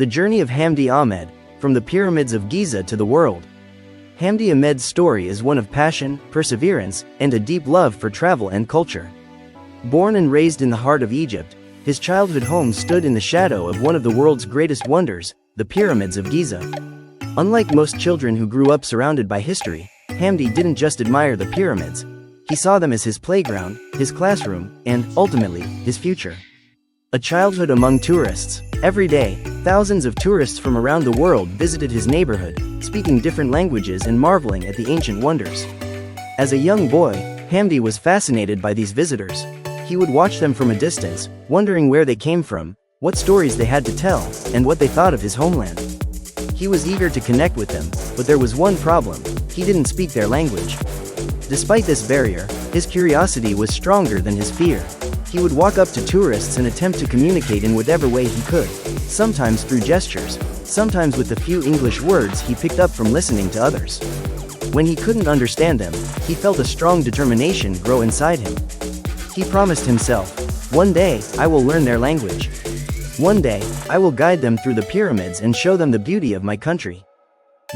The journey of Hamdy Ahmed, from the Pyramids of Giza to the world. Hamdy Ahmed's story is one of passion, perseverance, and a deep love for travel and culture. Born and raised in the heart of Egypt, his childhood home stood in the shadow of one of the world's greatest wonders, the Pyramids of Giza. Unlike most children who grew up surrounded by history, Hamdy didn't just admire the pyramids. He saw them as his playground, his classroom, and, ultimately, his future. A childhood among tourists. Every day, thousands of tourists from around the world visited his neighborhood, speaking different languages and marveling at the ancient wonders. As a young boy, Hamdy was fascinated by these visitors. He would watch them from a distance, wondering where they came from, what stories they had to tell, and what they thought of his homeland. He was eager to connect with them, but there was one problem: he didn't speak their language. Despite this barrier, his curiosity was stronger than his fear. He would walk up to tourists and attempt to communicate in whatever way he could, sometimes through gestures, sometimes with the few English words he picked up from listening to others. When he couldn't understand them, he felt a strong determination grow inside him. He promised himself, "One day, I will learn their language. One day, I will guide them through the pyramids and show them the beauty of my country."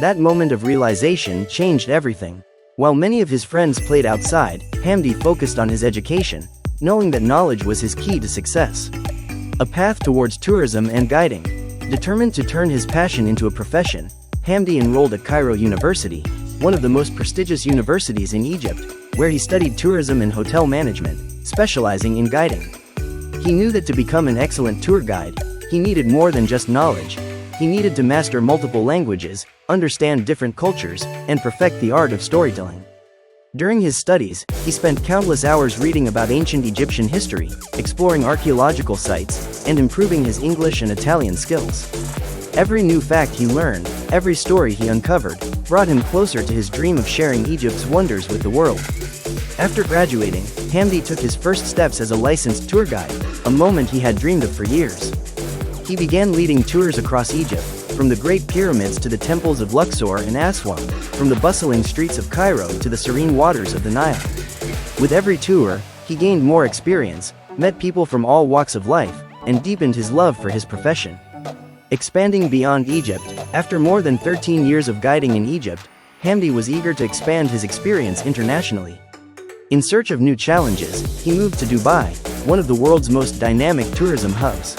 That moment of realization changed everything. While many of his friends played outside, Hamdy focused on his education, knowing that knowledge was his key to success. A path towards tourism and guiding. Determined to turn his passion into a profession, Hamdy enrolled at Cairo University, one of the most prestigious universities in Egypt, where he studied tourism and hotel management, specializing in guiding. He knew that to become an excellent tour guide, he needed more than just knowledge. He needed to master multiple languages, understand different cultures, and perfect the art of storytelling. During his studies, he spent countless hours reading about ancient Egyptian history, exploring archaeological sites, and improving his English and Italian skills. Every new fact he learned, every story he uncovered, brought him closer to his dream of sharing Egypt's wonders with the world. After graduating, Hamdy took his first steps as a licensed tour guide, a moment he had dreamed of for years. He began leading tours across Egypt, from the Great Pyramids to the temples of Luxor and Aswan, from the bustling streets of Cairo to the serene waters of the Nile. With every tour, he gained more experience, met people from all walks of life, and deepened his love for his profession. Expanding beyond Egypt, after more than 13 years of guiding in Egypt, Hamdy was eager to expand his experience internationally. In search of new challenges, he moved to Dubai, one of the world's most dynamic tourism hubs.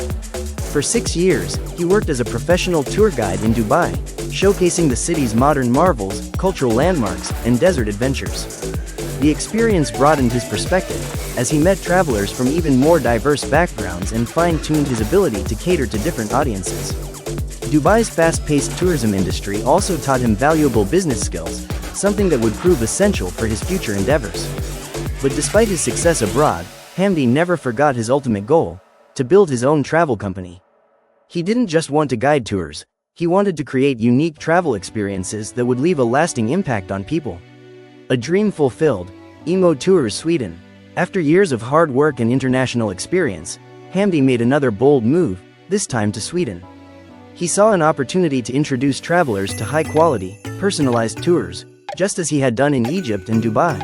For 6 years, he worked as a professional tour guide in Dubai, showcasing the city's modern marvels, cultural landmarks, and desert adventures. The experience broadened his perspective, as he met travelers from even more diverse backgrounds and fine-tuned his ability to cater to different audiences. Dubai's fast-paced tourism industry also taught him valuable business skills, something that would prove essential for his future endeavors. But despite his success abroad, Hamdy never forgot his ultimate goal: to build his own travel company. He didn't just want to guide tours, he wanted to create unique travel experiences that would leave a lasting impact on people. A dream fulfilled. Emo Tours Sweden. After years of hard work and international experience, Hamdy made another bold move, this time to Sweden. He saw an opportunity to introduce travelers to high-quality, personalized tours, just as he had done in Egypt and Dubai.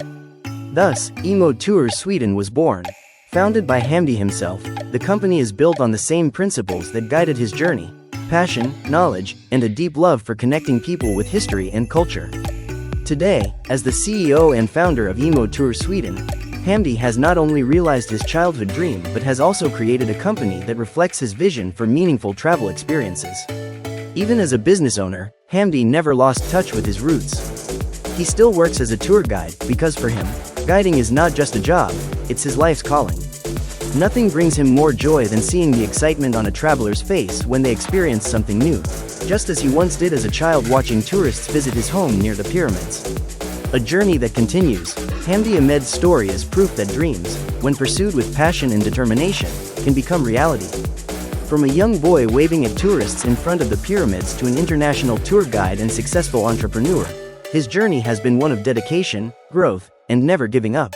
Thus, Emo Tours Sweden was born. Founded by Hamdy himself, the company is built on the same principles that guided his journey: passion, knowledge, and a deep love for connecting people with history and culture. Today, as the CEO and founder of Emo Tours Sweden, Hamdy has not only realized his childhood dream but has also created a company that reflects his vision for meaningful travel experiences. Even as a business owner, Hamdy never lost touch with his roots. He still works as a tour guide because for him, guiding is not just a job, it's his life's calling. Nothing brings him more joy than seeing the excitement on a traveler's face when they experience something new, just as he once did as a child watching tourists visit his home near the pyramids. A journey that continues. Hamdy Ahmed's story is proof that dreams, when pursued with passion and determination, can become reality. From a young boy waving at tourists in front of the pyramids to an international tour guide and successful entrepreneur, his journey has been one of dedication, growth, and never giving up.